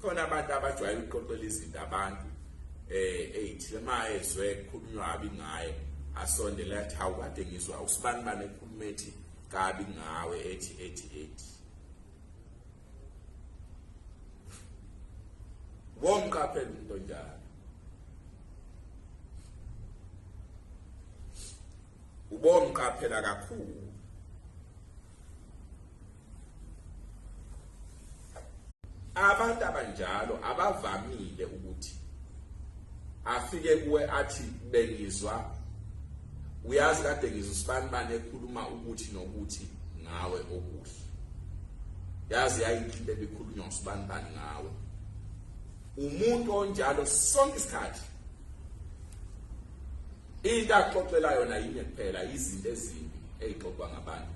khona abantu abajwayele ukuqoqela izinto abantu eyithile mayezwe kukhulunywa abi ngaye asondela athi hawu kade ngizwa usibani bane ekhuluma ethi kabi ngawe ethi womqaphela umuntu onjalo ubomqaphela kakhulu. Abantu abanjalo abavamile ukuthi afike kuwe athi bengizwa uyazi kade ngizwa usibani bane ekhuluma ukuthi nokuthi ngawe okuhle, yazi yayinhle bekhulunywa usibani bani ngawe. Umuntu onjalo sonke isikhathi into axoxela yona yinye kuphela, izinto ezimbi ezixoxwa ngabantu